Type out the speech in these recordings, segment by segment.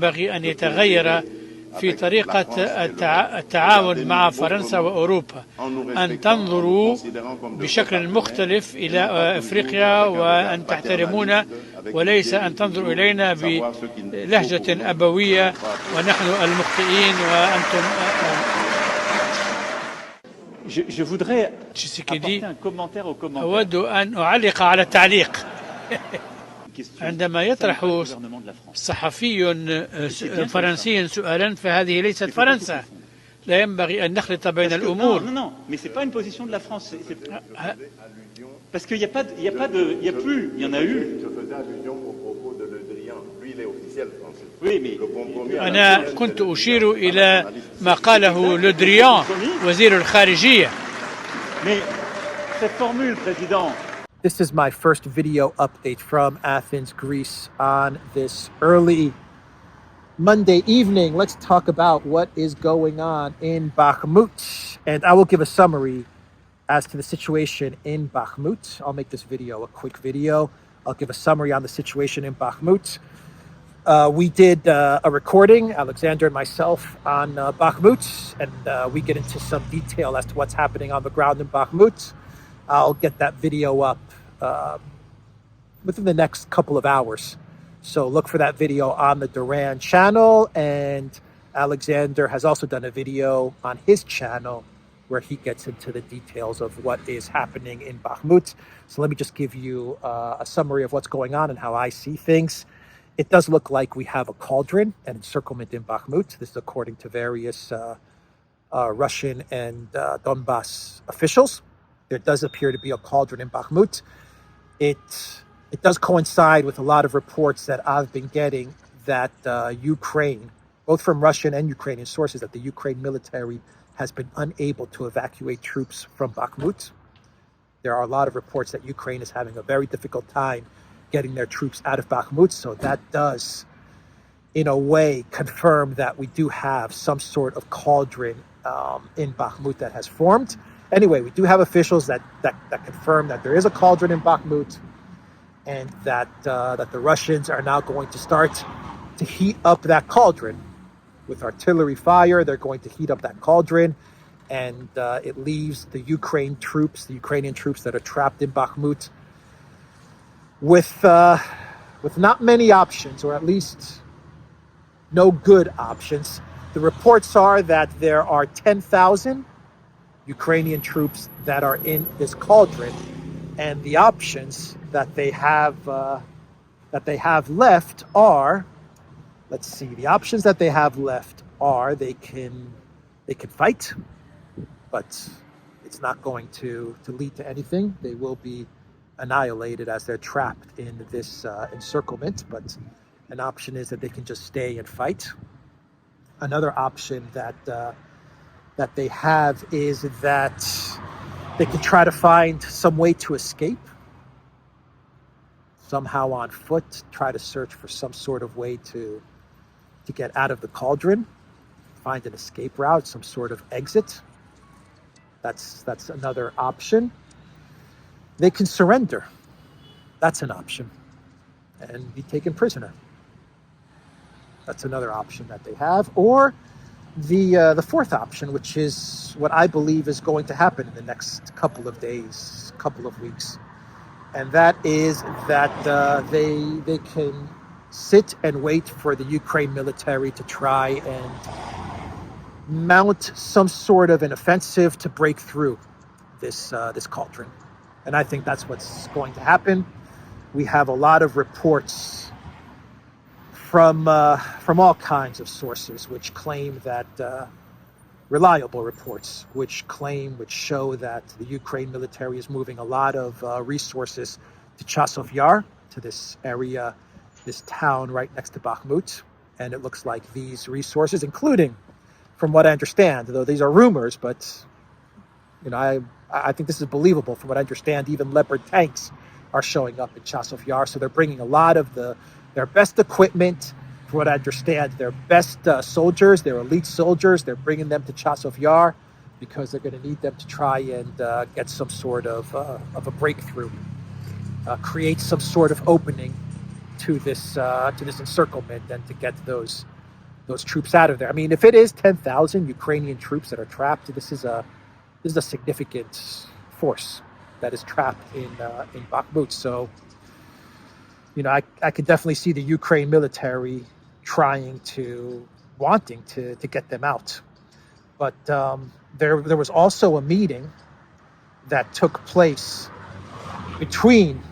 ينبغي أن يتغير في طريقة التعاون مع فرنسا وأوروبا، أن تنظروا بشكل مختلف إلى أفريقيا وأن تحترمونا، وليس أن تنظروا إلينا بلهجة أبوية ونحن المخطئين وأنتم. Je voudrais تشيسيكيدي: apporter un commentaire au commentaire. أود أن أعلق على التعليق. عندما يطرح صحفي فرنسي سؤالا فهذه ليست فرنسا، لا ينبغي أن نخلط بين الأمور. Non, mais c'est pas une position de la France. Parce qu'il y a pas, il y a plus, il y en a eu. Je faisais allusion au propos de Le Drian. Lui, il est officiel français. Oui, mais أنا كنت أشير إلى ما قاله لو دريان وزير الخارجية. Mais cette formule, président. This is my first video update from Athens, Greece on this early Monday evening. Let's talk about what is going on in Bakhmut. And I will give a summary as to the situation in Bakhmut. I'll make this video a quick video. I'll give a summary on the situation in Bakhmut. We did a recording, Alexander and myself, on Bakhmut, and we get into some detail as to what's happening on the ground in Bakhmut. I'll get that video up within the next couple of hours. So look for that video on the Duran channel, and Alexander has also done a video on his channel where he gets into the details of what is happening in Bakhmut. So let me just give you a summary of what's going on and how I see things. It does look like we have a cauldron, an encirclement in Bakhmut. This is according to various Russian and Donbass officials. There does appear to be a cauldron in Bakhmut. It does coincide with a lot of reports that I've been getting that Ukraine, both from Russian and Ukrainian sources, that the Ukraine military has been unable to evacuate troops from Bakhmut. There are a lot of reports that Ukraine is having a very difficult time getting their troops out of Bakhmut. So that does, in a way, confirm that we do have some sort of cauldron in Bakhmut that has formed. Anyway, we do have officials that confirm that there is a cauldron in Bakhmut, and that the Russians are now going to start to heat up that cauldron. With artillery fire, they're going to heat up that cauldron, and it leaves the Ukrainian troops that are trapped in Bakhmut with not many options, or at least no good options. The reports are that there are 10,000 Ukrainian troops that are in this cauldron, and the options that they have left are, let's see, the options that they have left are they can fight, but it's not going to lead to anything. They will be annihilated as they're trapped in this encirclement. But an option is that they can just stay and fight. Another option that they have is that they can try to find some way to escape, somehow on foot, try to search for some sort of way to get out of the cauldron, find an escape route, some sort of exit. That's another option. They can surrender. That's an option. And be taken prisoner. That's another option that they have. Or the fourth option, which is what I believe is going to happen in the next couple of days, couple of weeks. And that is that they can sit and wait for the Ukraine military to try and mount some sort of an offensive to break through this cauldron. And I think that's what's going to happen. We have a lot of reports from all kinds of sources which claim that reliable reports which show that the Ukraine military is moving a lot of resources to Chasov Yar, to this area, this town right next to Bakhmut. And it looks like these resources, including, from what I understand, though these are rumors, but I think this is believable. From what I understand, even Leopard tanks are showing up in Chasov Yar. So they're bringing a lot of their best equipment. From what I understand, their best soldiers, their elite soldiers, they're bringing them to Chasov Yar because they're going to need them to try and get some sort of a breakthrough, create some sort of opening to this encirclement and to get those troops out of there. I mean, if it is 10,000 Ukrainian troops that are trapped, this is a significant force that is trapped in Bakhmut. So, I could definitely see the Ukraine military wanting to get them out. But there was also a meeting that took place between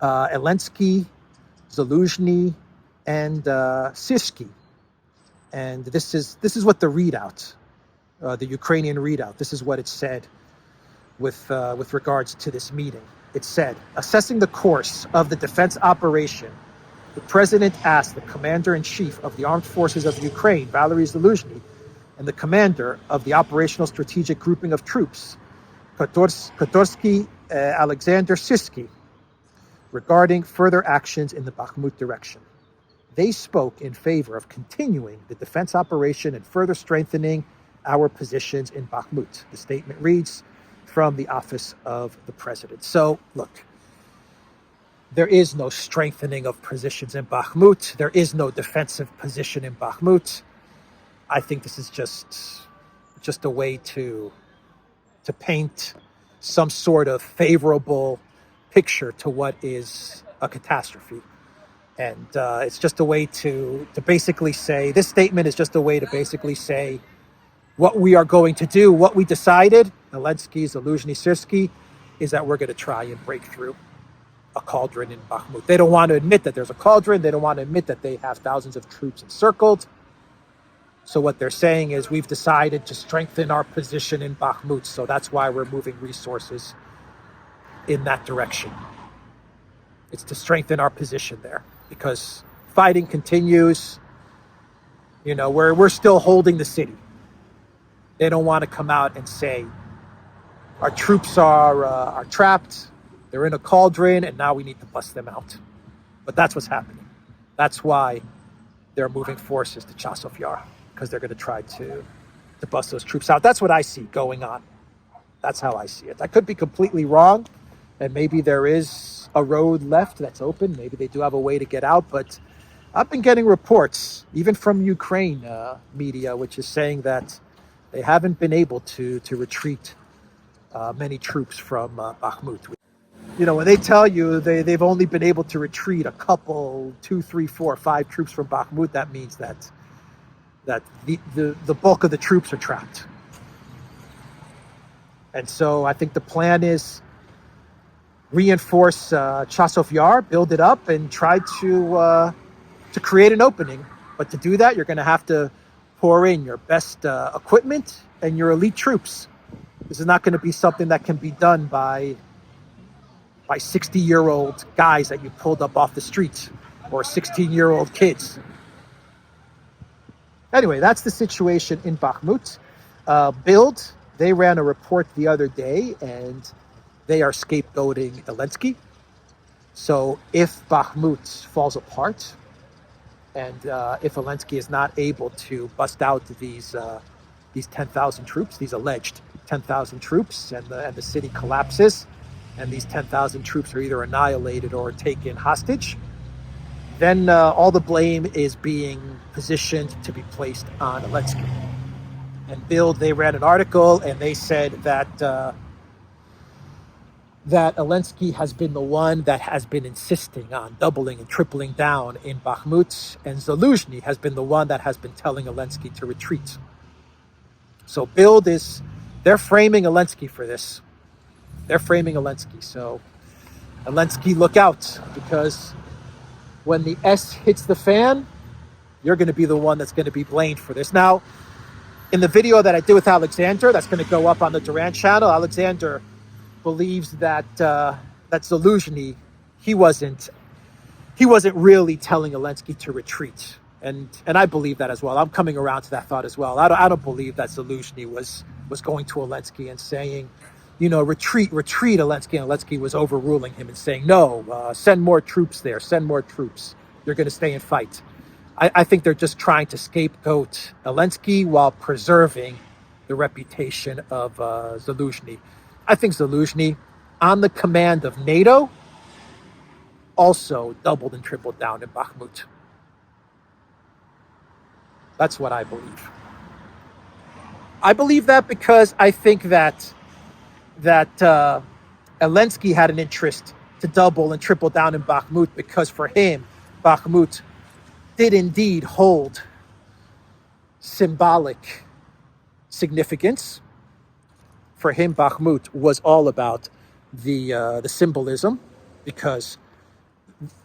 Elensky, Zaluzhny, and Syrsky. And this is what the readout, the Ukrainian readout, this is what it said with regards to this meeting. It said, assessing the course of the defense operation, the president asked the commander-in-chief of the armed forces of Ukraine, Valery Zaluzhny, and the commander of the operational strategic grouping of troops, Kotorsky Alexander Syrsky, regarding further actions in the Bakhmut direction. They spoke in favor of continuing the defense operation and further strengthening our positions in Bakhmut. The statement reads from the office of the president. So, look, there is no strengthening of positions in Bakhmut. There is no defensive position in Bakhmut. I think this is just a way to paint some sort of favorable picture to what is a catastrophe. And it's just a way to basically say, this statement is just a way to basically say what we are going to do, what we decided, Elensky, Zaluzhny, Syrsky, is that we're going to try and break through a cauldron in Bakhmut. They don't want to admit that there's a cauldron. They don't want to admit that they have thousands of troops encircled. So what they're saying is we've decided to strengthen our position in Bakhmut. So that's why we're moving resources in that direction. It's to strengthen our position there because fighting continues. We're still holding the city. They don't want to come out and say our troops are trapped. They're in a cauldron, and now we need to bust them out. But that's what's happening. That's why they're moving forces to Chasov Yar, because they're going to try to bust those troops out. That's what I see going on. That's how I see it. I could be completely wrong, and maybe there is a road left that's open. Maybe they do have a way to get out, but I've been getting reports, even from Ukraine media, which is saying that they haven't been able to retreat many troops from Bakhmut. When they tell you they've only been able to retreat a couple, 2, 3, 4, 5 troops from Bakhmut, that means that the bulk of the troops are trapped. And so I think the plan is reinforce Chasov Yar, build it up, and try to create an opening. But to do that, you're going to have to pour in your best equipment and your elite troops. This is not going to be something that can be done by 60-year-old guys that you pulled up off the streets or 16-year-old kids. Anyway, that's the situation in Bakhmut. Bild, they ran a report the other day, and they are scapegoating Elensky. So if Bakhmut falls apart, and if Elensky is not able to bust out these 10,000 troops, these alleged 10,000 troops, and the city collapses, and these 10,000 troops are either annihilated or taken hostage, then all the blame is being positioned to be placed on Elensky. And Bild, they ran an article, and they said that Elensky has been the one that has been insisting on doubling and tripling down in Bakhmut, and Zaluzhny has been the one that has been telling Elensky to retreat. So Bild they're framing Elensky for this. They're framing Elensky. So Elensky, look out, because when the S hits the fan, you're going to be the one that's going to be blamed for this. Now, in the video that I did with Alexander, that's going to go up on the Duran channel, Alexander believes that Zaluzhny, he wasn't really telling Elensky to retreat, and I believe that as well. I'm coming around to that thought as well. I don't believe that Zaluzhny was going to Elensky and saying, retreat, Elensky. And Elensky was overruling him and saying, no, send more troops there, send more troops. You're going to stay and fight. I think they're just trying to scapegoat Elensky while preserving the reputation of Zaluzhny. I think Zaluzhny, on the command of NATO, also doubled and tripled down in Bakhmut. That's what I believe. I believe that because I think that Elensky had an interest to double and triple down in Bakhmut, because for him, Bakhmut did indeed hold symbolic significance. For him, Bakhmut was all about the symbolism, because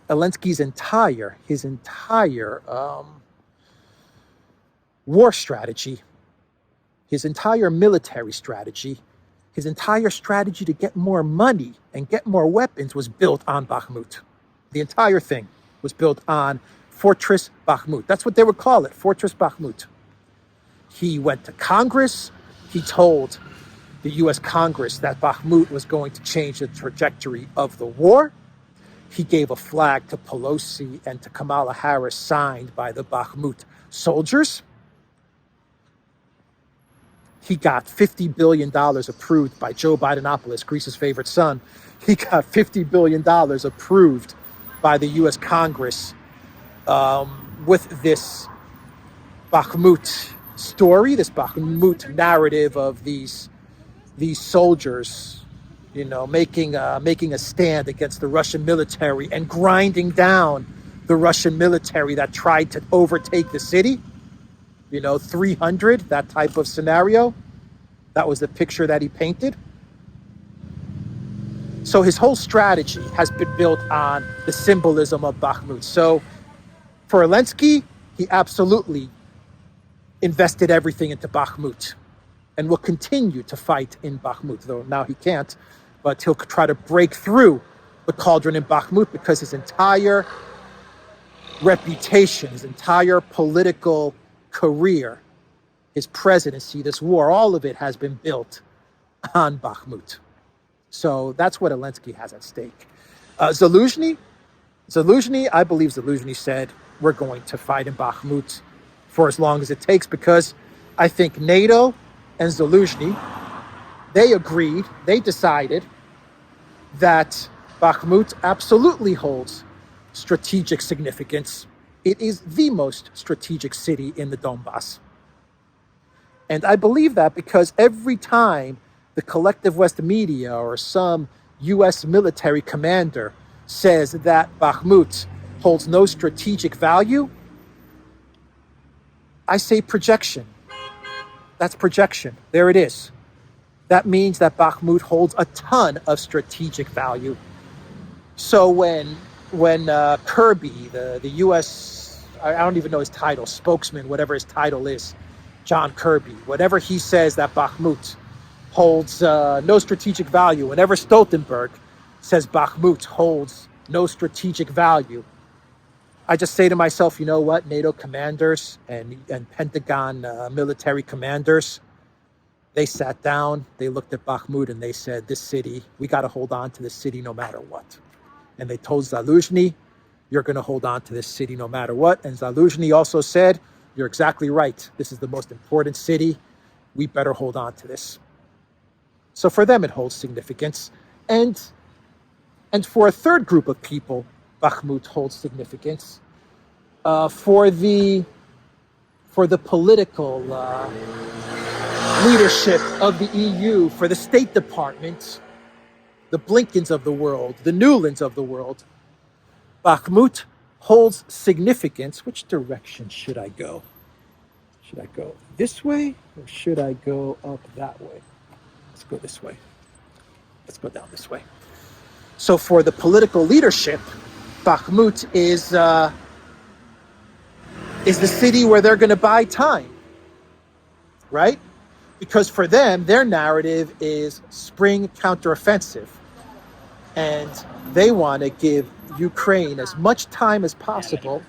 Elensky's entire war strategy, his entire military strategy, his entire strategy to get more money and get more weapons was built on Bakhmut. The entire thing was built on Fortress Bakhmut. That's what they would call it, Fortress Bakhmut. He went to Congress. He told the U.S. Congress that Bakhmut was going to change the trajectory of the war. He gave a flag to Pelosi and to Kamala Harris signed by the Bakhmut soldiers. He got $50 billion approved by Joe Bidenopoulos, Greece's favorite son. He got $50 billion approved by the U.S. Congress with this Bakhmut story, this Bakhmut narrative of these soldiers, you know, making a stand against the Russian military and grinding down the Russian military that tried to overtake the city. You know, 300, that type of scenario. That was the picture that he painted. So his whole strategy has been built on the symbolism of Bakhmut. So for Elensky, he absolutely invested everything into Bakhmut and will continue to fight in Bakhmut, though now he can't, but he'll try to break through the Cauldron in Bakhmut, because his entire reputation, his entire political career, his presidency, this war, all of it has been built on Bakhmut. So that's what Elensky has at stake. Zaluzhny, I believe Zaluzhny said, we're going to fight in Bakhmut for as long as it takes, because I think NATO and Zaluzhny, they decided that Bakhmut absolutely holds strategic significance. It is the most strategic city in the Donbass. And I believe that because every time the collective West media or some U.S. military commander says that Bakhmut holds no strategic value, I say projection. That's projection. There it is. That means that Bakhmut holds a ton of strategic value. So when Kirby, the U.S., I don't even know his title, spokesman, whatever his title is, John Kirby, whatever he says that Bakhmut holds no strategic value, whenever Stoltenberg says Bakhmut holds no strategic value, I just say to myself, you know what, NATO commanders and Pentagon military commanders, they sat down, they looked at Bakhmut and they said, this city, we got to hold on to this city no matter what. And they told Zaluzhny, you're going to hold on to this city no matter what. And Zaluzhny also said, you're exactly right. This is the most important city. We better hold on to this. So for them, it holds significance. And for a third group of people, Bakhmut holds significance. For the political leadership of the EU, for the State Department, the Blinkens of the world, the Newlands of the world, Bakhmut holds significance. Which direction should I go? Should I go this way or should I go up that way? Let's go this way. Let's go down this way. So for the political leadership, Bakhmut is the city where they're going to buy time, right? Because for them, their narrative is spring counteroffensive. And they want to give Ukraine as much time as possible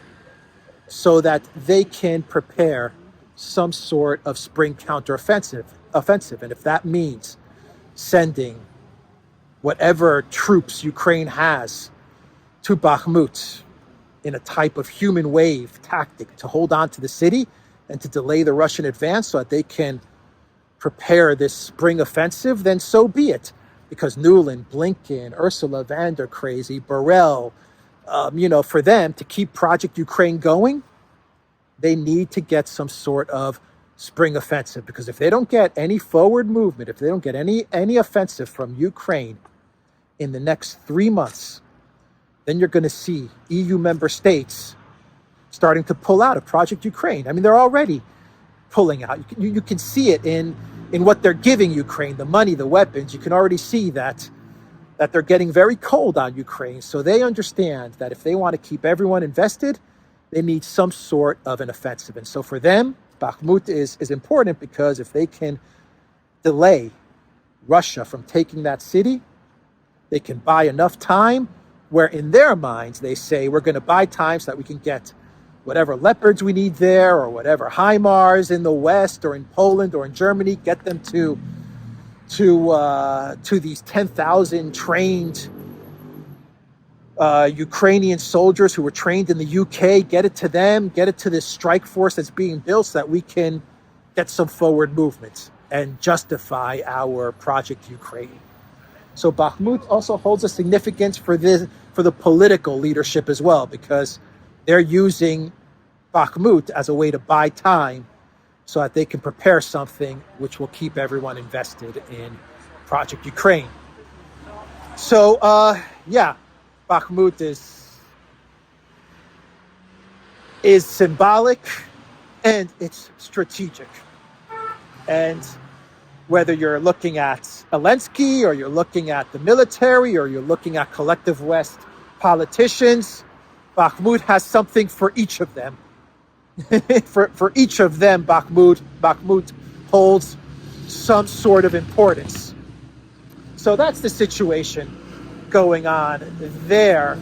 so that they can prepare some sort of spring counteroffensive. And if that means sending whatever troops Ukraine has to Bakhmut in a type of human wave tactic to hold on to the city and to delay the Russian advance so that they can prepare this spring offensive, then so be it. Because Nuland, Blinken, Ursula von der Crazy, Borrell, for them to keep Project Ukraine going, they need to get some sort of spring offensive, because if they don't get any forward movement, if they don't get any offensive from Ukraine in the next 3 months, then you're going to see EU member states starting to pull out of Project Ukraine. I mean, they're already pulling out. You can see it in what they're giving Ukraine, the money, the weapons. You can already see that they're getting very cold on Ukraine. So they understand that if they want to keep everyone invested, they need some sort of an offensive. And so for them, Bakhmut is important, because if they can delay Russia from taking that city, they can buy enough time where in their minds they say, we're going to buy time so that we can get whatever Leopards we need there, or whatever HIMARS in the West or in Poland or in Germany, get them to these 10,000 trained Ukrainian soldiers who were trained in the UK, get it to them, get it to this strike force that's being built, so that we can get some forward movement and justify our Project Ukraine. So Bakhmut also holds a significance for the political leadership as well, because they're using Bakhmut as a way to buy time so that they can prepare something which will keep everyone invested in Project Ukraine. So, Bakhmut is symbolic and it's strategic. And whether you're looking at Elensky, or you're looking at the military, or you're looking at collective West politicians, Bakhmut has something for each of them. for each of them, Bakhmut holds some sort of importance. So that's the situation going on there.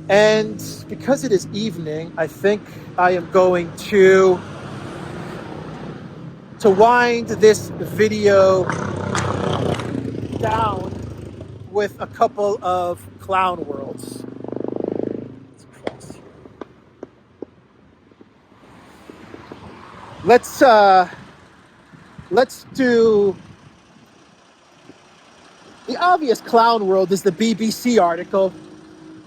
And because it is evening, I think I am going to wind this video down with a couple of clown worlds. Let's do the obvious clown world. Is the BBC article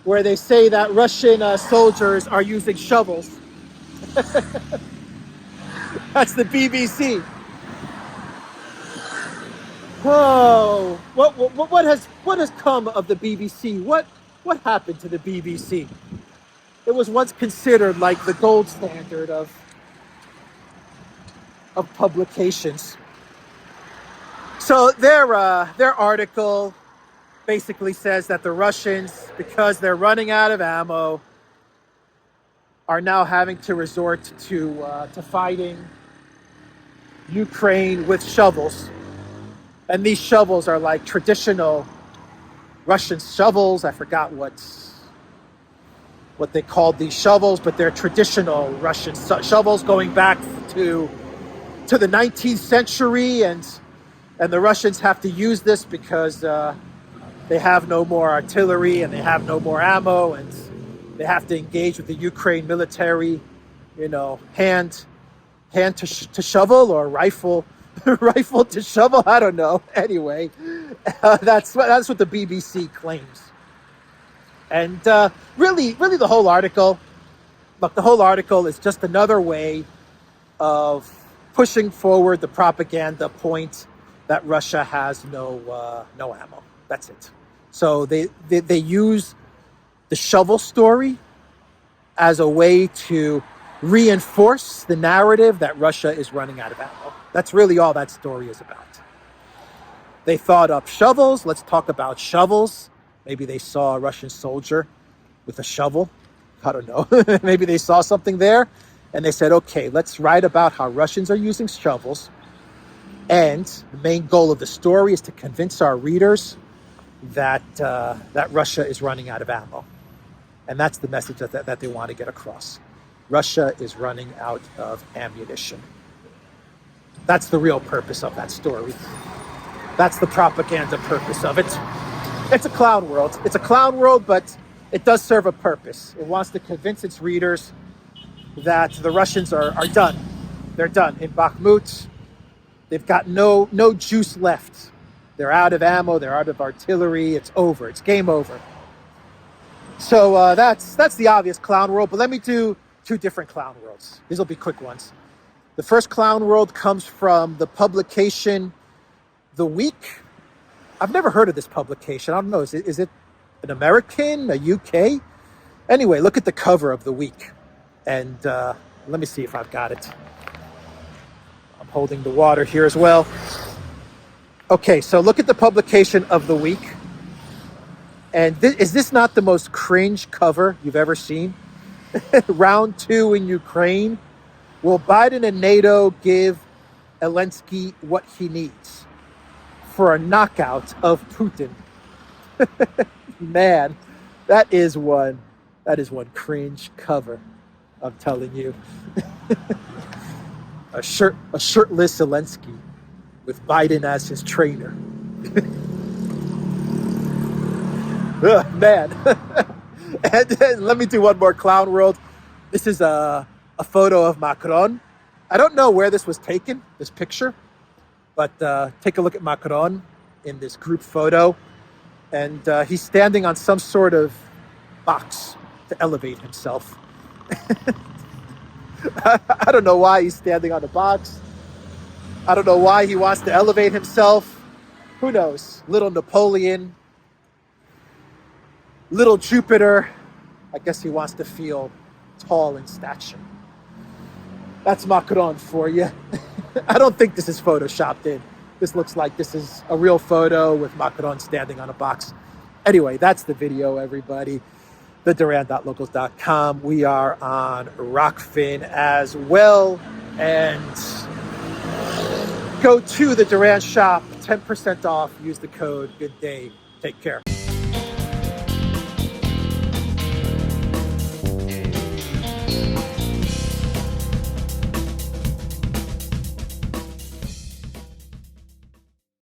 where they say that Russian soldiers are using shovels. That's the BBC. Oh, what has come of the BBC? What happened to the BBC? It was once considered like the gold standard of publications. So their article basically says that the Russians, because they're running out of ammo, are now having to resort to fighting Ukraine with shovels. And these shovels are like traditional Russian shovels. I forgot what they called these shovels, but they're traditional Russian shovels going back to the 19th century, and the Russians have to use this because they have no more artillery and they have no more ammo, and they have to engage with the Ukraine military, hand to shovel, or rifle to shovel. I don't know. Anyway, that's what the BBC claims. And really, the whole article is just another way of pushing forward the propaganda point that Russia has no ammo. That's it. So they use the shovel story as a way to reinforce the narrative that Russia is running out of ammo. That's really all that story is about. They thought up shovels. Let's talk about shovels. Maybe they saw a Russian soldier with a shovel. I don't know. Maybe they saw something there, and they said, okay, let's write about how Russians are using shovels. And the main goal of the story is to convince our readers that Russia is running out of ammo. And that's the message that they want to get across. Russia is running out of ammunition. That's the real purpose of that story. That's the propaganda purpose of it. It's a clown world. It's a clown world, but it does serve a purpose. It wants to convince its readers that the Russians are done. They're done. In Bakhmut, they've got no juice left. They're out of ammo. They're out of artillery. It's over. It's game over. So that's the obvious clown world, but let me do two different clown worlds. These will be quick ones. The first clown world comes from the publication The Week. I've never heard of this publication. I don't know, is it an American, a UK? Anyway, look at the cover of The Week. And let me see if I've got it. I'm holding the water here as well. Okay, so look at the publication of The Week. And is this not the most cringe cover you've ever seen? Round 2 in Ukraine. Will Biden and NATO give Elensky what he needs for a knockout of Putin? Man, that is one cringe cover, I'm telling you. a shirtless Elensky with Biden as his trainer. Man. And let me do one more clown world. This is a photo of Macron. I don't know where this was taken, this picture, but take a look at Macron in this group photo. And he's standing on some sort of box to elevate himself. I don't know why he's standing on the box. I don't know why he wants to elevate himself. Who knows? Little Napoleon, little Jupiter. I guess he wants to feel tall in stature. That's Macron for you. I don't think this is photoshopped in. This looks like this is a real photo with Macron standing on a box. Anyway, that's the video, everybody. theduran.locals.com. We are on Rockfin as well. And go to the Duran shop, 10% off. Use the code. Good day. Take care.